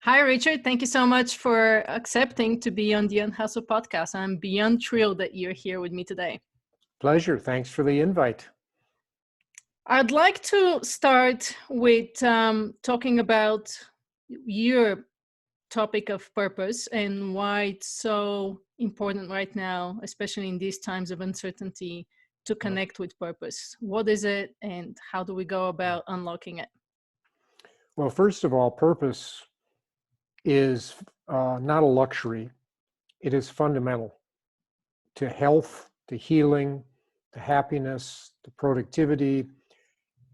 Hi, Richard. Thank you so much for accepting to be on the Unhustle podcast. I'm beyond thrilled that you're here with me today. Pleasure. Thanks for the invite. I'd like to start with talking about your topic of purpose and why it's so important right now, especially in these times of uncertainty, to connect with purpose. What is it and how do we go about unlocking it? Well, first of all, purpose is not a luxury. It is fundamental to health, to healing, to happiness, to productivity,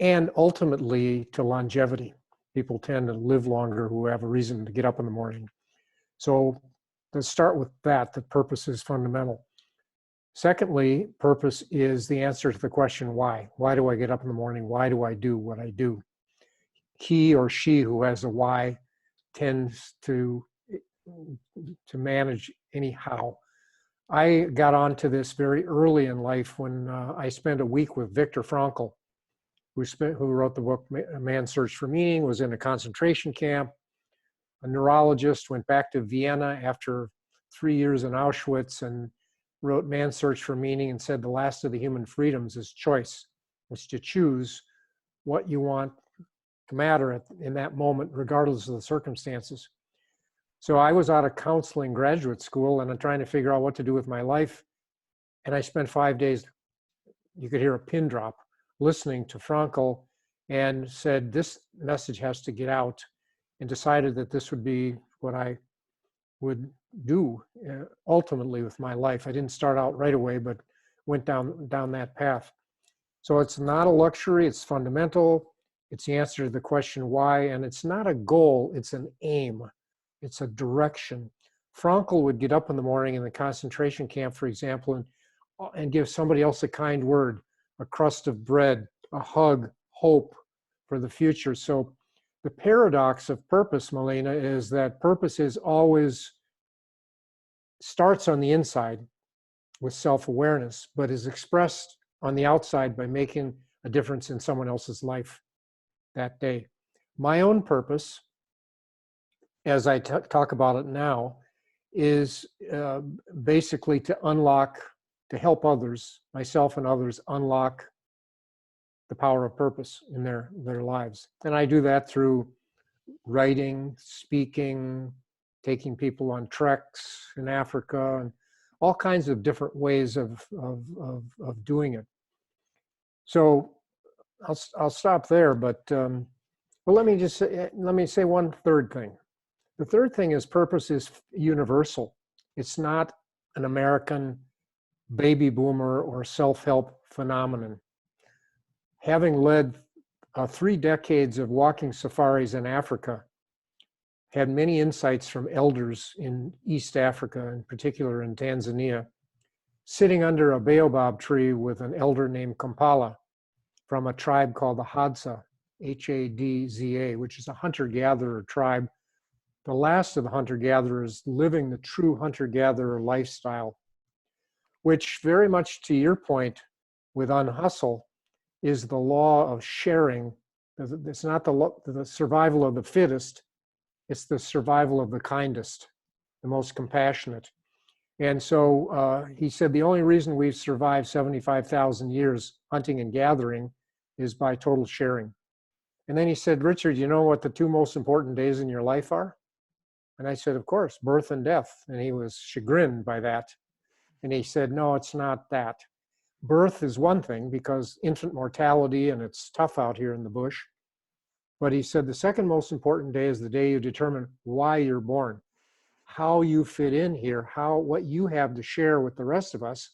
and ultimately to longevity. People tend to live longer who have a reason to get up in the morning. So let's start with that purpose is fundamental. Secondly, purpose is the answer to the question, why? Why do I get up in the morning? Why do I do what I do? He or she who has a why tends to manage anyhow. I got onto this very early in life when I spent a week with Viktor Frankl, who wrote the book Man's Search for Meaning, was in a concentration camp, a neurologist, went back to Vienna after 3 years in Auschwitz and wrote Man's Search for Meaning and said the last of the human freedoms is choice. It's to choose what you want to matter in that moment, regardless of the circumstances. So I was out of counseling graduate school and I'm trying to figure out what to do with my life. And I spent 5 days, you could hear a pin drop, listening to Frankl, and said, this message has to get out, and decided that this would be what I would do ultimately with my life. I didn't start out right away, but went down that path. So it's not a luxury, it's fundamental. It's the answer to the question why, and it's not a goal, it's an aim. It's a direction. Frankl would get up in the morning in the concentration camp, for example, and give somebody else a kind word, a crust of bread, a hug, hope for the future. So the paradox of purpose, Milena, is that purpose is always starts on the inside with self-awareness, but is expressed on the outside by making a difference in someone else's life that day. My own purpose, as I talk about it now, is basically to help others, myself and others, unlock the power of purpose in their lives. And I do that through writing, speaking, taking people on treks in Africa, and all kinds of different ways of doing it. So I'll stop there, but let me say one third thing. The third thing is purpose is universal. It's not an American baby boomer or self-help phenomenon. Having led 3 decades of walking safaris in Africa, had many insights from elders in East Africa, in particular in Tanzania, sitting under a baobab tree with an elder named Kampala from a tribe called the Hadza, Hadza, which is a hunter-gatherer tribe, the last of the hunter-gatherers living the true hunter-gatherer lifestyle, which very much to your point with Unhustle is the law of sharing. It's not the survival of the fittest, it's the survival of the kindest, the most compassionate. And so he said the only reason we've survived 75,000 years hunting and gathering is by total sharing. And then he said, Richard, you know what the 2 most important days in your life are? And I said, of course, birth and death. And he was chagrined by that. And he said, no, it's not that. Birth is one thing because infant mortality and it's tough out here in the bush. But he said the second most important day is the day you determine why you're born, how you fit in here, what you have to share with the rest of us.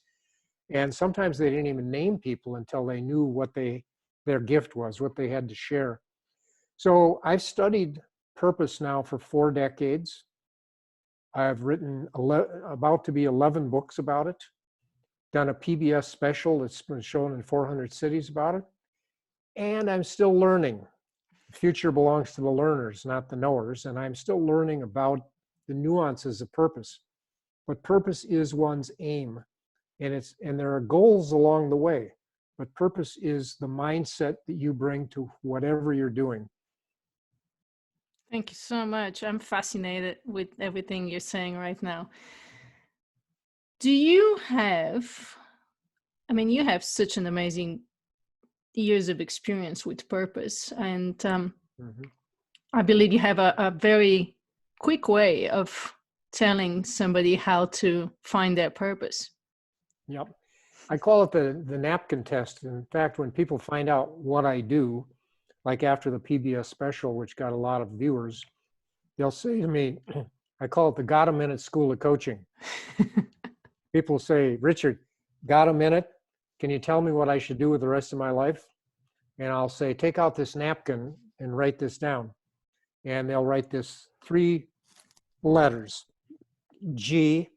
And sometimes they didn't even name people until they knew what their gift was, what they had to share. So I've studied purpose now for 4 decades. I've written about to be 11 books about it, done a PBS special that's been shown in 400 cities about it, and I'm still learning. The future belongs to the learners, not the knowers, and I'm still learning about the nuances of purpose. But purpose is one's aim, and there are goals along the way, but purpose is the mindset that you bring to whatever you're doing. Thank you so much. I'm fascinated with everything you're saying right now. Do you have, I mean, you have such an amazing years of experience with purpose, and Mhm. I believe you have a very quick way of telling somebody how to find their purpose. Yep. I call it the napkin test. In fact, when people find out what I do, like after the PBS special, which got a lot of viewers, they'll say to me, I call it the got a minute school of coaching. People say, Richard, got a minute? Can you tell me what I should do with the rest of my life? And I'll say, take out this napkin and write this down. And they'll write this 3 letters, G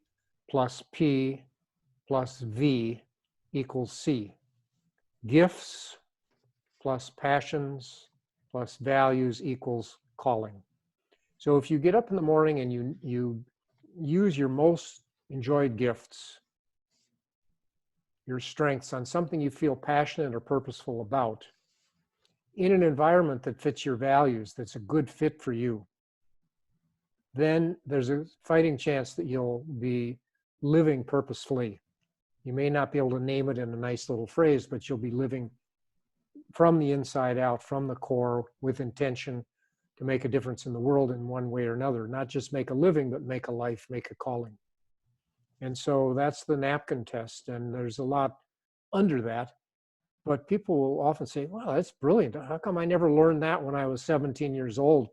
plus P plus V equals C. Gifts plus passions plus values equals calling. So if you get up in the morning and you use your most enjoyed gifts, your strengths on something you feel passionate or purposeful about, in an environment that fits your values, that's a good fit for you, then there's a fighting chance that you'll be living purposefully. You may not be able to name it in a nice little phrase, but you'll be living from the inside out, from the core, with intention to make a difference in the world in one way or another. Not just make a living, but make a life, make a calling. And so that's the napkin test. And there's a lot under that. But people will often say, wow, that's brilliant. How come I never learned that when I was 17 years old?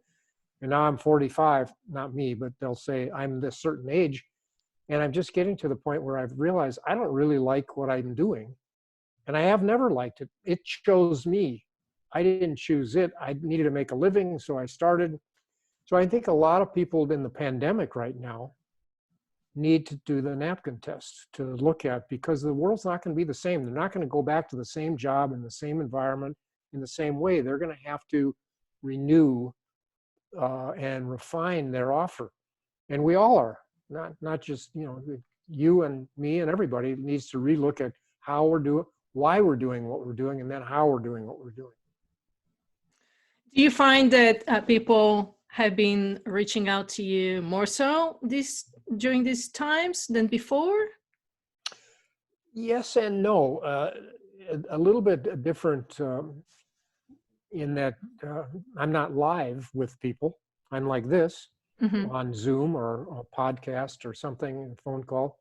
And now I'm 45, not me, but they'll say I'm this certain age. And I'm just getting to the point where I've realized I don't really like what I'm doing. And I have never liked it. It chose me. I didn't choose it. I needed to make a living, so I started. So I think a lot of people in the pandemic right now need to do the napkin test to look at, because the world's not going to be the same. They're not going to go back to the same job in the same environment in the same way. They're going to have to renew and refine their offer. And we all are, not just, you and me and everybody needs to relook at how we're doing, why we're doing what we're doing, and then how we're doing what we're doing. Do you find that people have been reaching out to you more so during these times than before? Yes and no. A little bit different in that I'm not live with people. I'm like this Mm-hmm. on Zoom or a podcast or something, a phone call.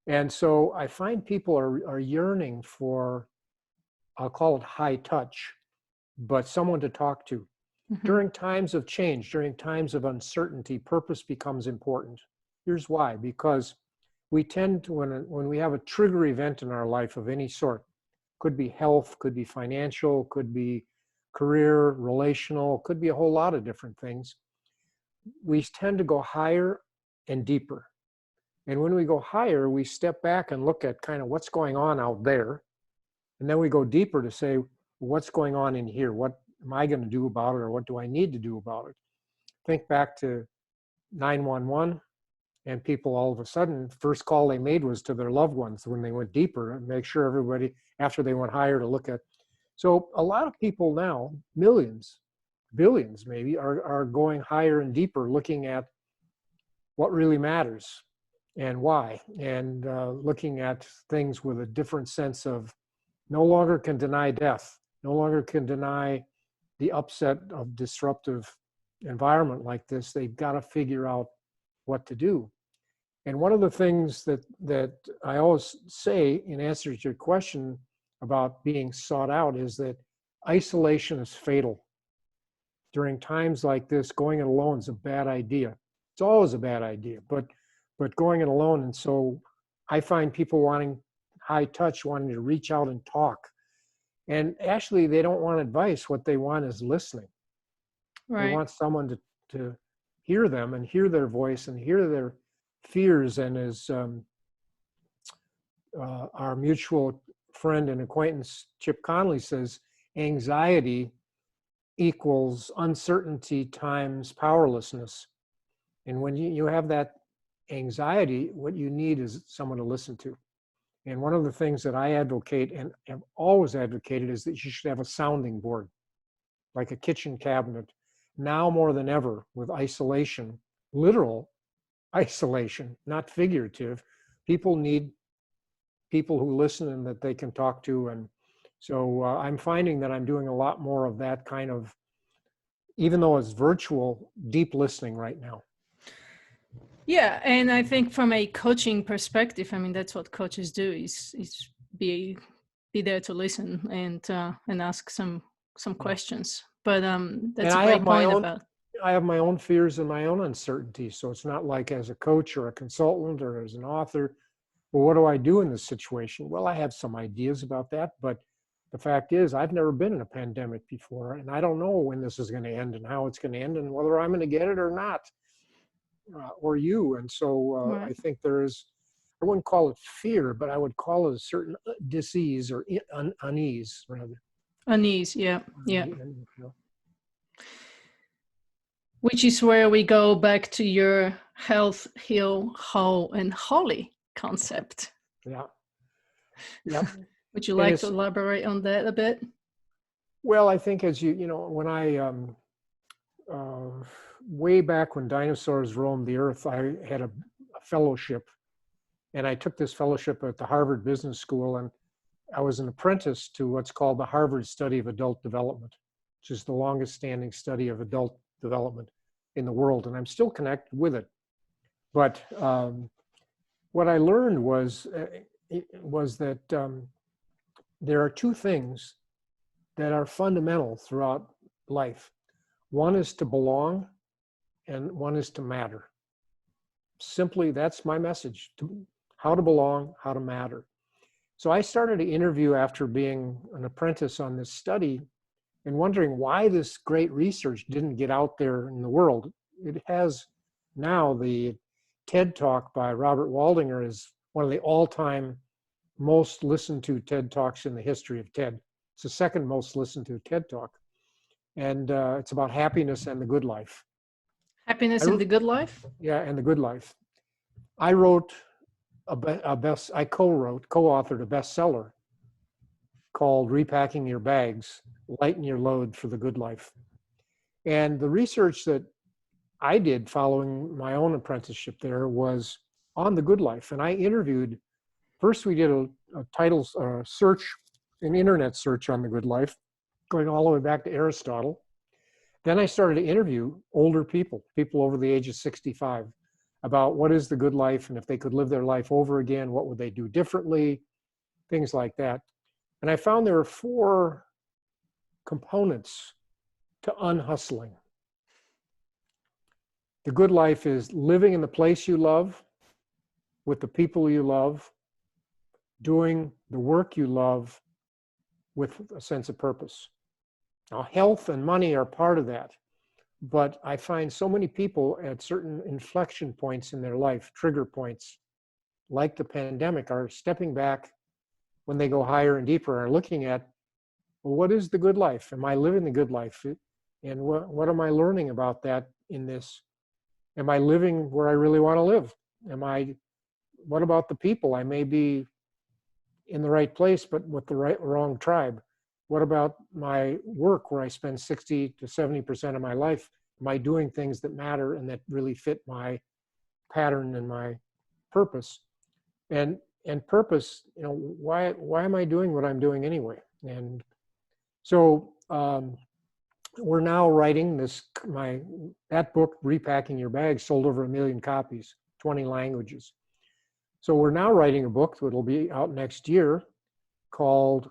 And so I find people are yearning for, I'll call it high touch, but someone to talk to. Mm-hmm. During times of change, during times of uncertainty, purpose becomes important. Here's why: because we tend to, when we have a trigger event in our life of any sort, could be health, could be financial, could be career, relational, could be a whole lot of different things, we tend to go higher and deeper. And when we go higher, we step back and look at kind of what's going on out there. And then we go deeper to say, what's going on in here? What am I going to do about it? Or what do I need to do about it? Think back to 911, and people all of a sudden, first call they made was to their loved ones when they went deeper and make sure everybody, after they went higher, to look at. So a lot of people now, millions, billions maybe, are going higher and deeper, looking at what really matters and why, and looking at things with a different sense of no longer can deny death, no longer can deny the upset of disruptive environment like this. They've got to figure out what to do. And one of the things that I always say in answer to your question about being sought out is that isolation is fatal. During times like this, going it alone is a bad idea. It's always a bad idea, but going it alone. And so I find people wanting high touch, wanting to reach out and talk. And actually, they don't want advice. What they want is listening. They Right. want someone to hear them and hear their voice and hear their fears. And as our mutual friend and acquaintance Chip Conley says, anxiety equals uncertainty times powerlessness. And when you have that anxiety, what you need is someone to listen to. And one of the things that I advocate and have always advocated is that you should have a sounding board, like a kitchen cabinet, now more than ever with isolation, literal isolation, not figurative, people need people who listen and that they can talk to. And so I'm finding that I'm doing a lot more of that kind of, even though it's virtual, deep listening right now. Yeah, and I think from a coaching perspective, I mean, that's what coaches do is be there to listen and ask some questions. But that's And a I have great my point own, about. I have my own fears and my own uncertainties. So it's not like as a coach or a consultant or as an author, well, what do I do in this situation? Well, I have some ideas about that, but the fact is I've never been in a pandemic before, and I don't know when this is going to end and how it's going to end and whether I'm going to get it or not, or you. And so I Right. think there is, I wouldn't call it fear, but I would call it a certain disease or unease rather. Unease, yeah, yeah. You know. Which is where we go back to your health, heal, whole, and holy concept. Yeah. Yep. Would you And like to elaborate on that a bit? well, I think as you know, when I way back when dinosaurs roamed the earth, I had a fellowship, and I took this fellowship at the Harvard Business School, and I was an apprentice to what's called the Harvard Study of Adult Development, which is the longest standing study of adult development in the world, and I'm still connected with it. But what I learned was that there are two things that are fundamental throughout life. One is to belong, and one is to matter. Simply, that's my message: how to belong, how to matter. So I started to interview after being an apprentice on this study and wondering why this great research didn't get out there in the world. It has now. The TED Talk by Robert Waldinger is one of the all-time most listened to TED Talks in the history of TED. It's the second most listened to TED Talk. And it's about happiness and the good life. Happiness and the good life? Yeah, and the good life. I wrote I co-authored a bestseller called Repacking Your Bags, Lighten Your Load for the Good Life. And the research that I did following my own apprenticeship there was on the good life. And I interviewed, first we did a title search, an internet search on the good life, going all the way back to Aristotle. Then I started to interview older people over the age of 65, about what is the good life, and if they could live their life over again, what would they do differently, things like that. And I found there are 4 components to unhustling. The good life is living in the place you love, with the people you love, doing the work you love with a sense of purpose. Now, health and money are part of that, but I find so many people at certain inflection points in their life, trigger points, like the pandemic, are stepping back when they go higher and deeper, are looking at, well, what is the good life? Am I living the good life? And what am I learning about that in this? Am I living where I really want to live? What about the people? I may be in the right place, but with the wrong tribe. What about my work where I spend 60 to 70% of my life? Am I doing things that matter and that really fit my pattern and my purpose? And purpose, why am I doing what I'm doing anyway? And so we're now writing that book, Repacking Your Bags, sold over 1 million copies, 20 languages. So we're now writing a book that will be out next year called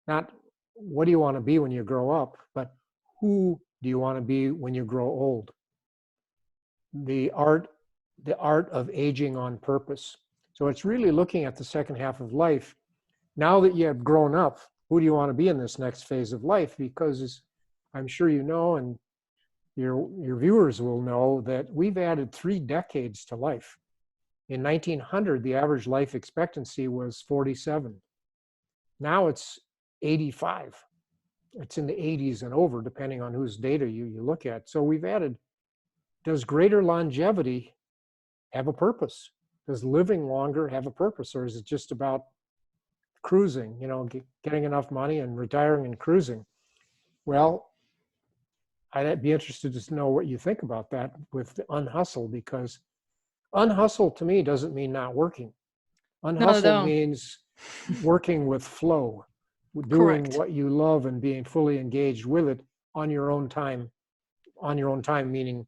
not what do you want to be when you grow up, but who do you want to be when you grow old? The art of aging on purpose. So it's really looking at the second half of life. Now that you have grown up, who do you want to be in this next phase of life? Because as I'm sure you know, and your viewers will know, that we've added 3 decades to life. In 1900, the average life expectancy was 47. Now it's 85. It's in the 80s and over, depending on whose data you look at. So we've added, does greater longevity have a purpose? Does living longer have a purpose? Or is it just about cruising, getting enough money and retiring and cruising? Well, I'd be interested to know what you think about that with unhustle, because unhustle to me doesn't mean not working. Not at Unhustle all. means working with flow, doing Correct. what you love and being fully engaged with it on your own time. On your own time, meaning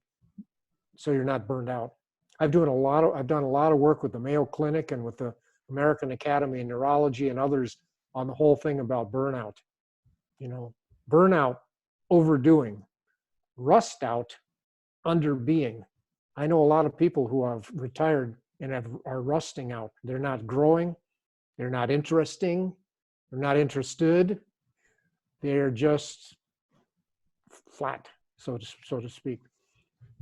so you're not burned out. I've done a lot of work with the Mayo Clinic and with the American Academy of Neurology and others on the whole thing about burnout. You know, burnout, overdoing, rust out, under being. I know a lot of people who have retired and are rusting out. They're not growing. They're not interesting. They're not interested. They're just flat, so to speak.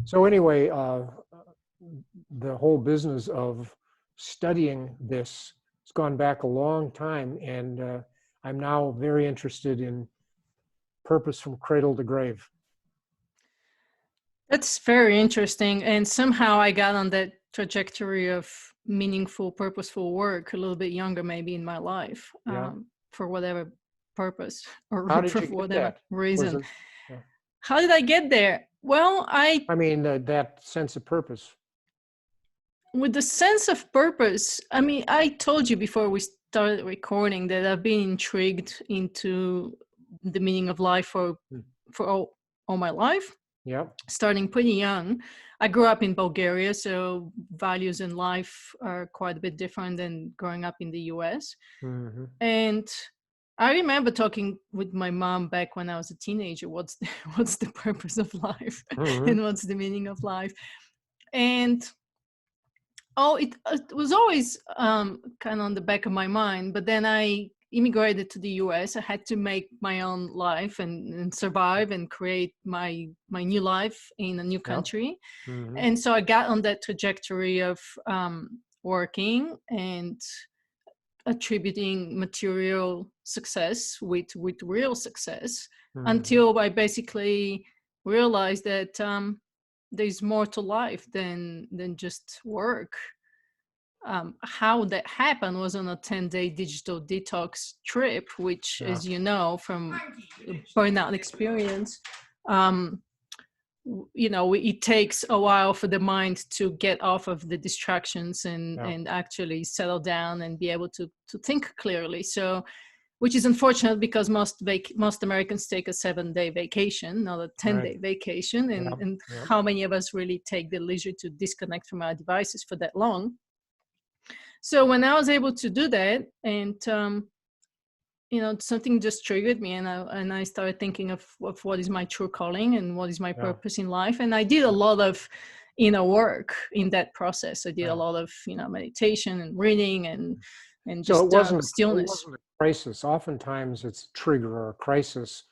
So anyway, the whole business of studying this has gone back a long time, and I'm now very interested in purpose from cradle to grave. That's very interesting. And somehow I got on that trajectory of meaningful, purposeful work a little bit younger, maybe in my life, Yeah. for whatever purpose or How did for you get whatever that? Was reason. it? Yeah. How did I get there? Well, I mean, that sense of purpose. with the sense of purpose, I mean, I told you before we started recording that I've been intrigued into the meaning of life for all my life. Yeah. Starting pretty young. I grew up in Bulgaria, so values in life are quite a bit different than growing up in the US. Mm-hmm. And I remember talking with my mom back when I was a teenager, what's the purpose of life Mm-hmm. and what's the meaning of life? And it was always kind of on the back of my mind, but then I immigrated to the US. I had to make my own life and survive and create my new life in a new Yeah. country. Mm-hmm. And so I got on that trajectory of working and attributing material success with real success, Mm-hmm. until I basically realized that there's more to life than just work. How that happened was on a 10-day digital detox trip, which, Yeah. as you know from burnout experience, it takes a while for the mind to get off of the distractions and actually settle down and be able to think clearly. So, which is unfortunate, because most Americans take a 7-day vacation, not a 10-day vacation. And how many of us really take the leisure to disconnect from our devices for that long? So when I was able to do that, and something just triggered me, and I started thinking of what is my true calling and what is my purpose in life. And I did a lot of inner work in that process. I did a lot of meditation and reading and just so it wasn't stillness. a crisis. Oftentimes it's a trigger or a crisis.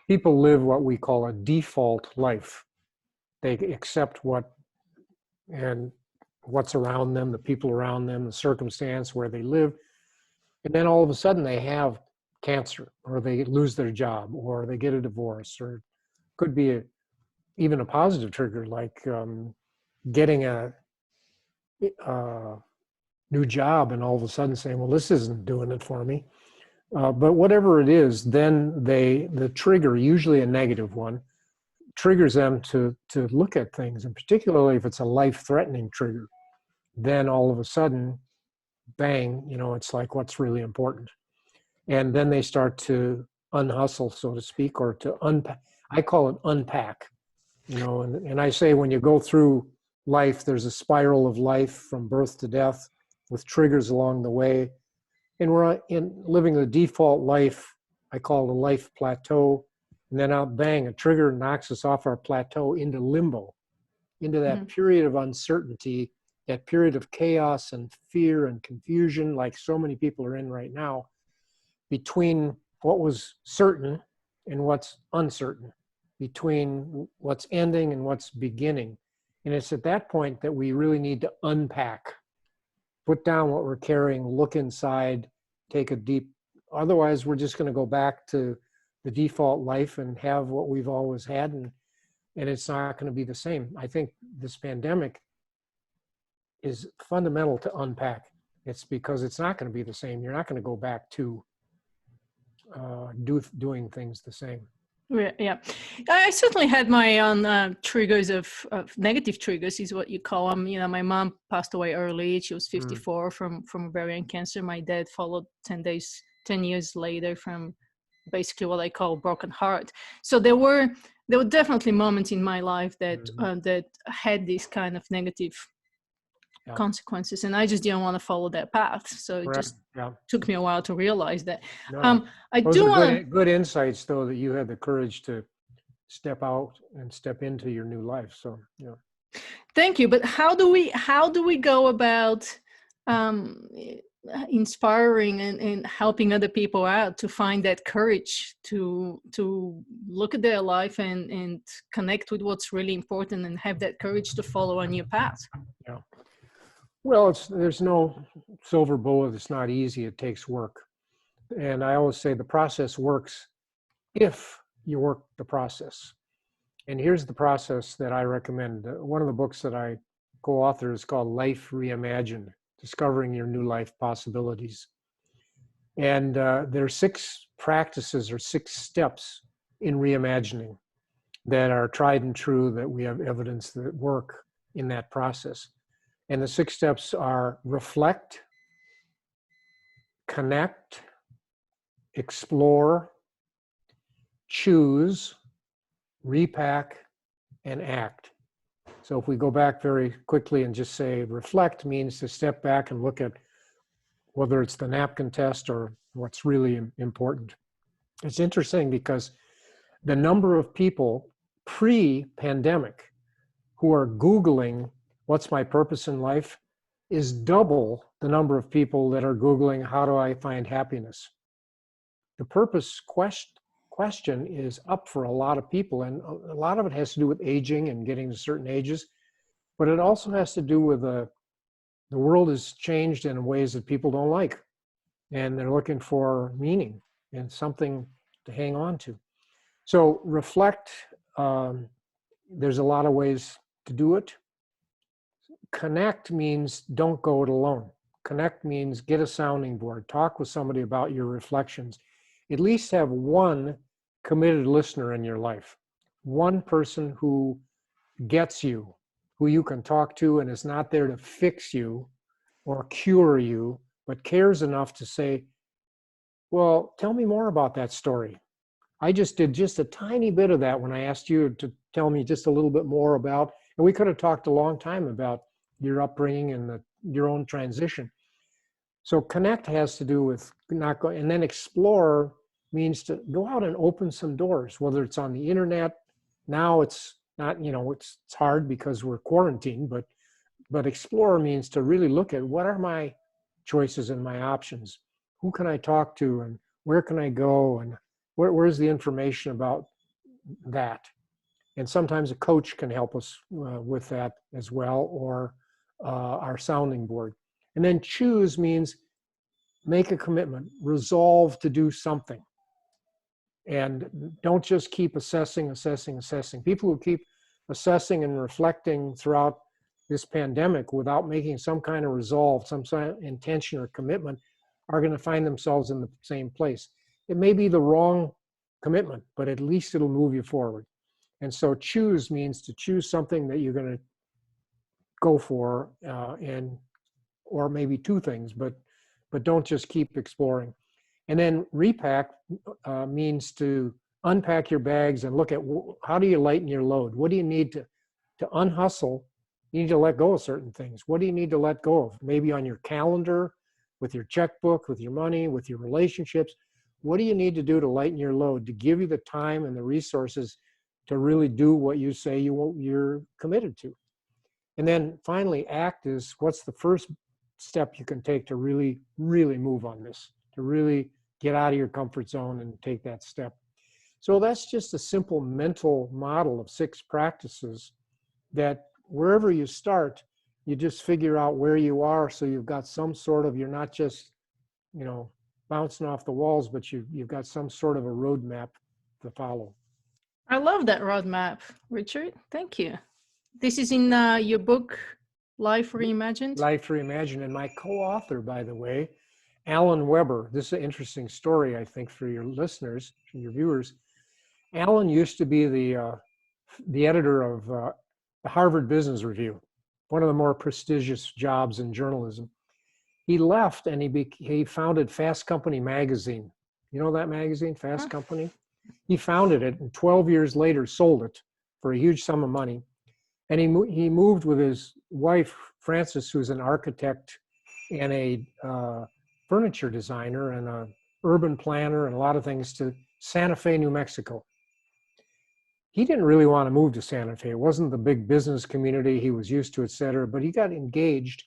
People live what we call a default life. They accept what's around them, the people around them, the circumstance where they live. And then all of a sudden they have cancer, or they lose their job, or they get a divorce, or could be even a positive trigger, like getting a new job and all of a sudden saying, well, this isn't doing it for me. But whatever it is, then the trigger, usually a negative one, triggers them to look at things, and particularly if it's a life-threatening trigger, then all of a sudden, bang, it's like, what's really important? And then they start to unhustle, so to speak, or to unpack. I call it unpack, and I say when you go through life, there's a spiral of life from birth to death with triggers along the way. And we're living the default life, I call it a life plateau. And then out, bang, a trigger knocks us off our plateau into limbo, into that period of uncertainty, that period of chaos and fear and confusion, like so many people are in right now, between what was certain and what's uncertain, between what's ending and what's beginning. And it's at that point that we really need to unpack, put down what we're carrying, look inside, take a deep, otherwise we're just going to go back to the default life and have what we've always had, and it's not going to be the same. I think this pandemic is fundamental to unpack. It's because it's not going to be the same. You're not going to go back to doing things the same. Yeah, I certainly had my own triggers of negative triggers, is what you call them. You know, my mom passed away early; she was 54 from ovarian cancer. My dad followed 10 years later from basically what I call broken heart. So there were definitely moments in my life that that had this kind of negative consequences, and I just didn't want to follow that path. So it just took me a while to realize that. No. I Those do are want good insights, though, that you had the courage to step out and step into your new life. So, yeah. Thank you. But how do we go about inspiring and helping other people out to find that courage to look at their life and connect with what's really important and have that courage to follow a new path? Yeah. Well, there's no silver bullet. It's not easy. It takes work. And I always say the process works if you work the process. And here's the process that I recommend. One of the books that I co-author is called Life Reimagined, Discovering Your New Life Possibilities. And there are 6 practices or 6 steps in reimagining that are tried and true, that we have evidence that work in that process. And the 6 steps are reflect, connect, explore, choose, repack, and act. So if we go back very quickly and just say reflect means to step back and look at whether it's the napkin test or what's really important. It's interesting because the number of people pre-pandemic who are Googling what's my purpose in life is double the number of people that are Googling how do I find happiness. The purpose question is up for a lot of people, and a lot of it has to do with aging and getting to certain ages, but it also has to do with the world has changed in ways that people don't like, and they're looking for meaning and something to hang on to. So reflect, there's a lot of ways to do it. Connect means don't go it alone. Connect means get a sounding board, talk with somebody about your reflections. At least have one committed listener in your life, one person who gets you, who you can talk to and is not there to fix you or cure you, but cares enough to say, well, tell me more about that story. I just did just a tiny bit of that when I asked you to tell me just a little bit more about, and we could have talked a long time about your upbringing and your own transition. So connect has to do with not going, and then explore means to go out and open some doors, whether it's on the internet. Now it's not, it's hard because we're quarantined, but explore means to really look at what are my choices and my options. Who can I talk to and where can I go and where's the information about that? And sometimes a coach can help us with that as well, or our sounding board. And then choose means make a commitment, resolve to do something. And don't just keep assessing. People who keep assessing and reflecting throughout this pandemic without making some kind of resolve, some kind of intention or commitment are going to find themselves in the same place. It may be the wrong commitment, but at least it'll move you forward. And so choose means to choose something that you're going to go for, or maybe 2 things, but don't just keep exploring. And then repack means to unpack your bags and look at how do you lighten your load? What do you need to unhustle? You need to let go of certain things. What do you need to let go of? Maybe on your calendar, with your checkbook, with your money, with your relationships. What do you need to do to lighten your load, to give you the time and the resources to really do what you say you're committed to? And then finally, act is what's the first step you can take to really, really move on this, to really get out of your comfort zone and take that step. So that's just a simple mental model of 6 practices that wherever you start, you just figure out where you are. So you've got some sort of, you're not just, bouncing off the walls, but you've got some sort of a roadmap to follow. I love that roadmap, Richard. Thank you. This is in your book, Life Reimagined? Life Reimagined. And my co-author, by the way, Alan Weber, this is an interesting story, I think, for your listeners, your viewers. Alan used to be the editor of the Harvard Business Review, one of the more prestigious jobs in journalism. He left and he founded Fast Company magazine. You know that magazine, Fast Company? He founded it and 12 years later sold it for a huge sum of money. And he moved with his wife, Frances, who's an architect and a furniture designer and an urban planner and a lot of things, to Santa Fe, New Mexico. He didn't really want to move to Santa Fe. It wasn't the big business community he was used to, et cetera, but he got engaged.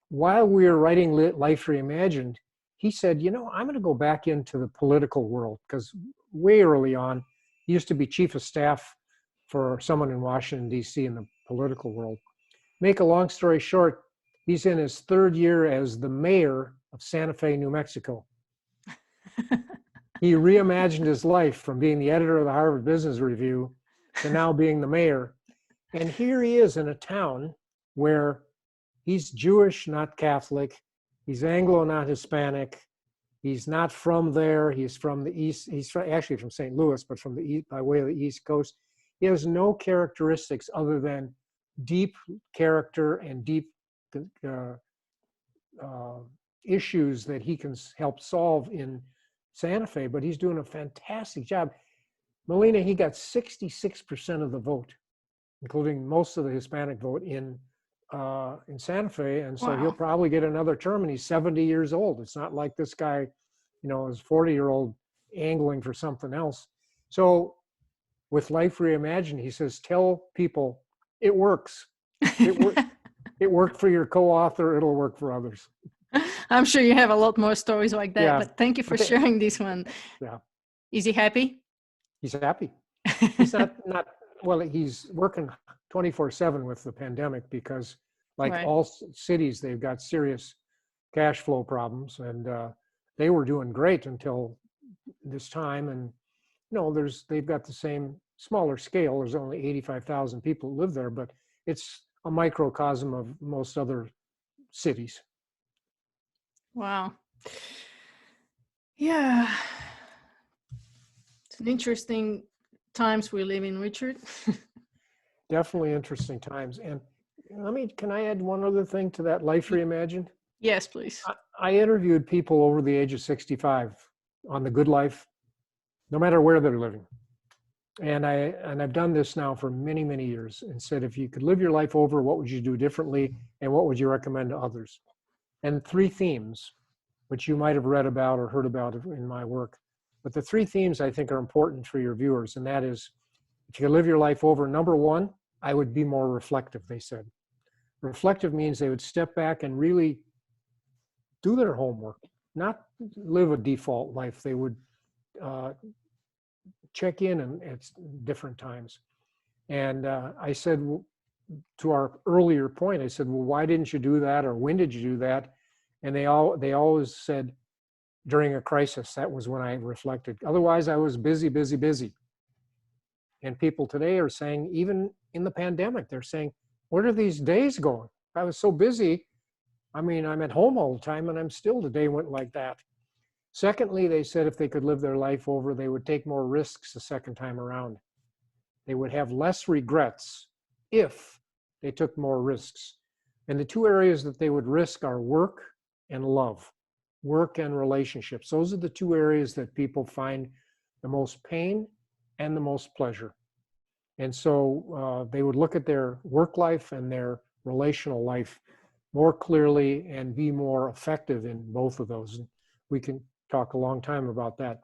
While we were writing Life Reimagined, he said, you know, I'm going to go back into the political world, because way early on, he used to be chief of staff for someone in Washington, D.C. in the political world. Make a long story short, he's in his third year as the mayor of Santa Fe, New Mexico. He reimagined his life from being the editor of the Harvard Business Review to now being the mayor. And here he is in a town where he's Jewish, not Catholic. He's Anglo, not Hispanic. He's not from there. He's from the East. He's actually from St. Louis, but from the East, by way of the East Coast. He has no characteristics other than deep character and deep issues that he can help solve in Santa Fe, but he's doing a fantastic job. Milena, he got 66% of the vote, including most of the Hispanic vote in Santa Fe, and so Wow. He'll probably get another term, and he's 70 years old. It's not like this guy, you know, is 40-year-old angling for something else. So with Life Reimagined, he says, tell people it works. It worked for your co-author, it'll work for others. I'm sure you have a lot more stories like that, Yeah. but thank you for sharing this one. Yeah. Is he happy? He's happy. He's not well, he's working 24/7 with the pandemic, because like Right. all cities, they've got serious cash flow problems, and they were doing great until this time. And you know, they've got the same smaller scale. There's only 85,000 people who live there, but it's a microcosm of most other cities. Wow. Yeah. It's an interesting times we live in, Richard. Definitely interesting times. And can I add one other thing to that Life Reimagined? Yes, please. I interviewed people over the age of 65 on the good life, no matter where they're living. And I've done this now for many, many years, and said, if you could live your life over, what would you do differently? And what would you recommend to others? And 3 themes, which you might have read about or heard about in my work. But the 3 themes I think are important for your viewers. And that is, if you could live your life over, number 1, I would be more reflective, they said. Reflective means they would step back and really do their homework, not live a default life. They would check in at different times. And I said, to our earlier point, I said, well, why didn't you do that? Or when did you do that? And they always said, during a crisis, that was when I reflected. Otherwise, I was busy, busy, busy. And people today are saying, even in the pandemic, they're saying, where are these days going? I was so busy. I mean, I'm at home all the time, and the day went like that. Secondly, they said if they could live their life over, they would take more risks the second time around. They would have less regrets if they took more risks. And the 2 areas that they would risk are work and love, work and relationships. Those are the 2 areas that people find the most pain and the most pleasure. And so they would look at their work life and their relational life more clearly and be more effective in both of those. And we can talk a long time about that.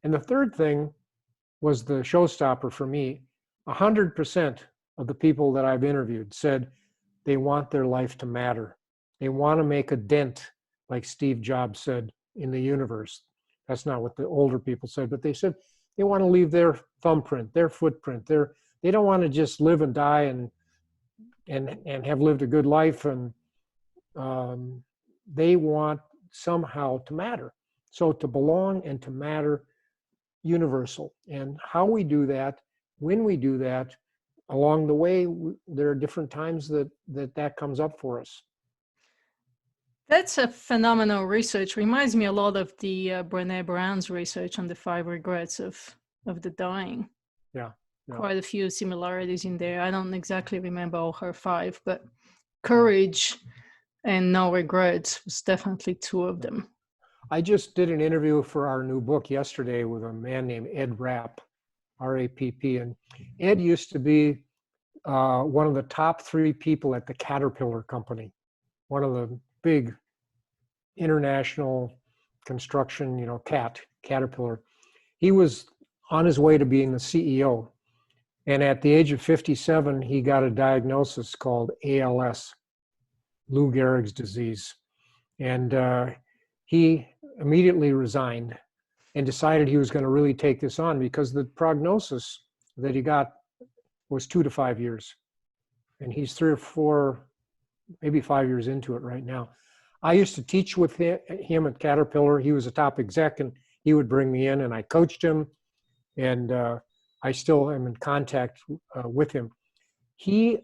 And the third thing was the showstopper for me. 100% of the people that I've interviewed said they want their life to matter. They want to make a dent, like Steve Jobs said, in the universe. That's not what the older people said, but they said they want to leave their thumbprint, their footprint. They don't want to just live and die and have lived a good life, and they want somehow to matter. So to belong and to matter, universal. And how we do that, when we do that, along the way, there are different times that comes up for us. That's a phenomenal research. Reminds me a lot of the Brené Brown's research on the 5 regrets of the dying. Yeah. Yeah. Quite a few similarities in there. I don't exactly remember all her 5, but courage and no regrets was definitely 2 of them. I just did an interview for our new book yesterday with a man named Ed Rapp, R-A-P-P. And Ed used to be one of the top 3 people at the Caterpillar company, one of the big international construction, Caterpillar. He was on his way to being the CEO. And at the age of 57, he got a diagnosis called ALS, Lou Gehrig's disease. And he immediately resigned and decided he was going to really take this on because the prognosis that he got was 2 to 5 years. And he's 3 or 4, maybe 5 years into it right now. I used to teach with him at Caterpillar. He was a top exec, and he would bring me in, and I coached him, and I still am in contact with him. He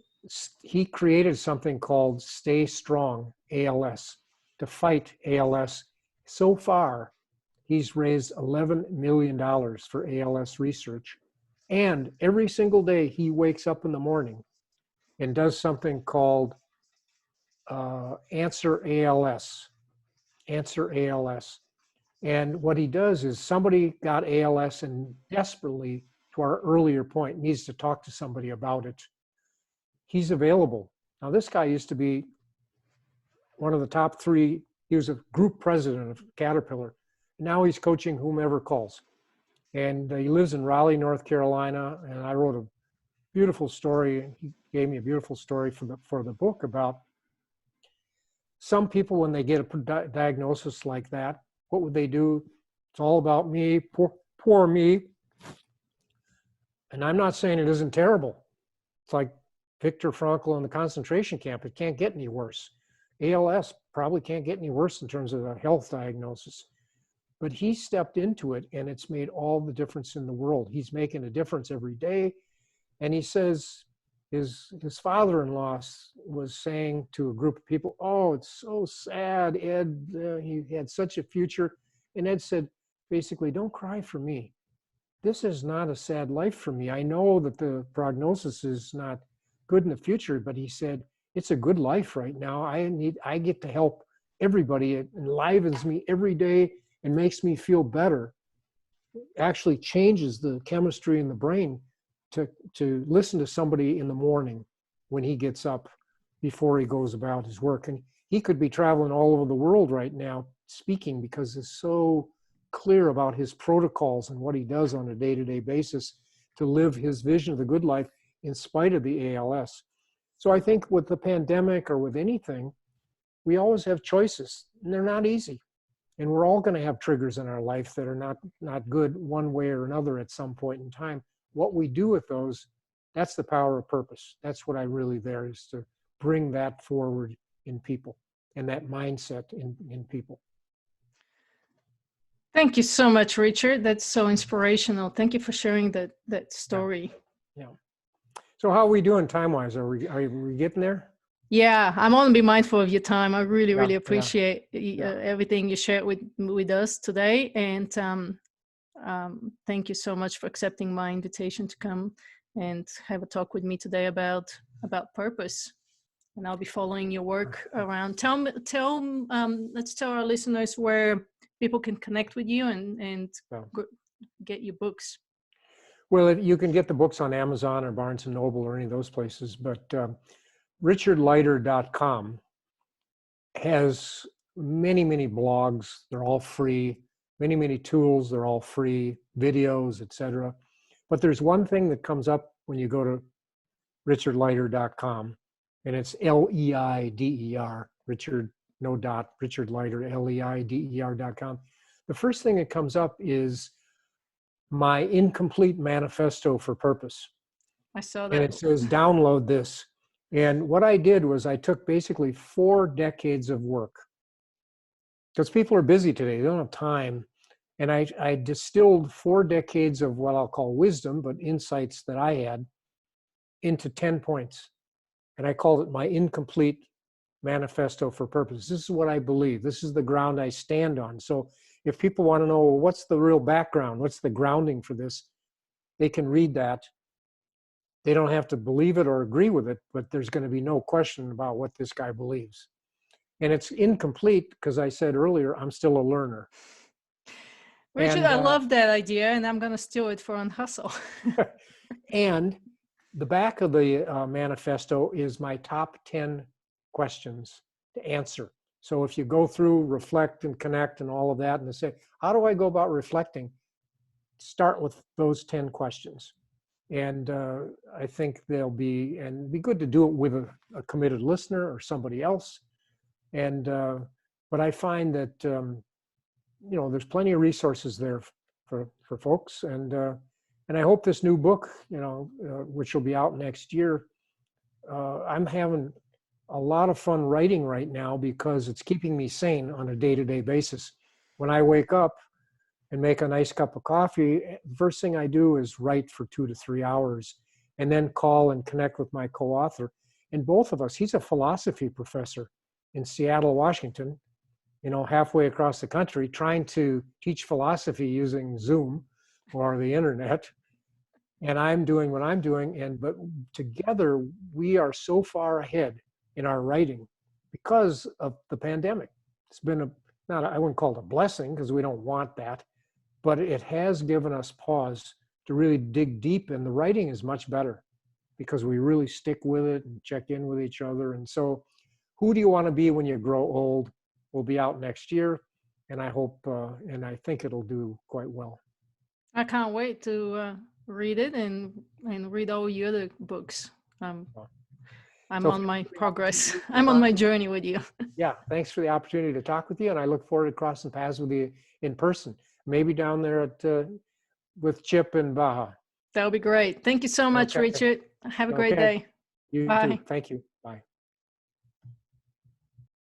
created something called Stay Strong, ALS, to fight ALS. So far, he's raised $11 million for ALS research. And every single day, he wakes up in the morning and does something called Answer ALS. Answer ALS. And what he does is somebody got ALS and desperately, to our earlier point, needs to talk to somebody about it. He's available. Now, this guy used to be one of the top 3. He was a group president of Caterpillar. Now he's coaching whomever calls. And he lives in Raleigh, North Carolina. And I wrote a beautiful story. He gave me a beautiful story for the book about some people, when they get a diagnosis like that, what would they do? It's all about me, poor me. And I'm not saying it isn't terrible. It's like Viktor Frankl in the concentration camp. It can't get any worse. ALS probably can't get any worse in terms of a health diagnosis. But he stepped into it, and it's made all the difference in the world. He's making a difference every day. And he says his father-in-law was saying to a group of people, "Oh, it's so sad, Ed. He had such a future." And Ed said, basically, "Don't cry for me. This is not a sad life for me. I know that the prognosis is not good in the future," but he said, "It's a good life right now. I get to help everybody. It enlivens me every day and makes me feel better. Actually changes the chemistry in the brain to listen to somebody in the morning when he gets up before he goes about his work." And he could be traveling all over the world right now speaking because he's so clear about his protocols and what he does on a day-to-day basis to live his vision of the good life in spite of the ALS. So I think with the pandemic or with anything, we always have choices, and they're not easy. And we're all going to have triggers in our life that are not good one way or another at some point in time. What we do with those, that's the power of purpose. That's what I really there is to bring that forward in people and that mindset in people. Thank you so much, Richard. That's so inspirational. Thank you for sharing that story. Yeah. So how are we doing time-wise? Are we getting there? Yeah, I want to be mindful of your time. I really appreciate everything you shared with us today. And thank you so much for accepting my invitation to come and have a talk with me today about purpose. And I'll be following your work around. Let's tell our listeners where people can connect with you and get your books. Well, you can get the books on Amazon or Barnes & Noble or any of those places, but richardleider.com has many blogs. They're all free. Many tools. They're all free. Videos, etc. But there's one thing that comes up when you go to richardleider.com, and it's Leider. Richard, no dot. Richard Leider, Leider.com. The first thing that comes up is my incomplete manifesto for purpose. I saw that. And it says, download this. And what I did was I took basically 4 decades of work, because people are busy today. They don't have time. And I distilled 4 decades of what I'll call wisdom, but insights that I had, into 10 points. And I called it my incomplete manifesto for purpose. This is what I believe. This is the ground I stand on. So if people want to know, well, what's the real background? What's the grounding for this? they can read that. They don't have to believe it or agree with it, but there's going to be no question about what this guy believes. And it's incomplete because I said earlier, I'm still a learner. Richard, And, I love that idea, and I'm going to steal it for Unhustle. and the back of the manifesto is my top 10 questions to answer. So if you go through, reflect and connect and all of that, and say, how do I go about reflecting? Start with those 10 questions. And I think they'll be, and it'd be good to do it with a committed listener or somebody else. And, but I find that, you know, there's plenty of resources there for folks. And I hope this new book, you know, which will be out next year, I'm having a lot of fun writing right now because it's keeping me sane on a day-to-day basis. When I wake up and make a nice cup of coffee, the first thing I do is write for 2 to 3 hours and then call and connect with my co-author. And both of us, he's a philosophy professor in Seattle, Washington, you know, halfway across the country, trying to teach philosophy using Zoom or the internet. And I'm doing what I'm doing. But together we are so far ahead in our writing because of the pandemic. It's been I wouldn't call it a blessing because we don't want that, but it has given us pause to really dig deep, and the writing is much better because we really stick with it and check in with each other. And so Who Do You Want to Be When You Grow Old will be out next year, and I hope, and I think it'll do quite well. I can't wait to read it and read all your other books. I'm on my progress. I'm on my journey with you. Yeah, thanks for the opportunity to talk with you, and I look forward to crossing paths with you in person, maybe down there at with Chip in Baja. That'll be great. Thank you so much, Richard. Have a great day. You Bye. too. Thank you.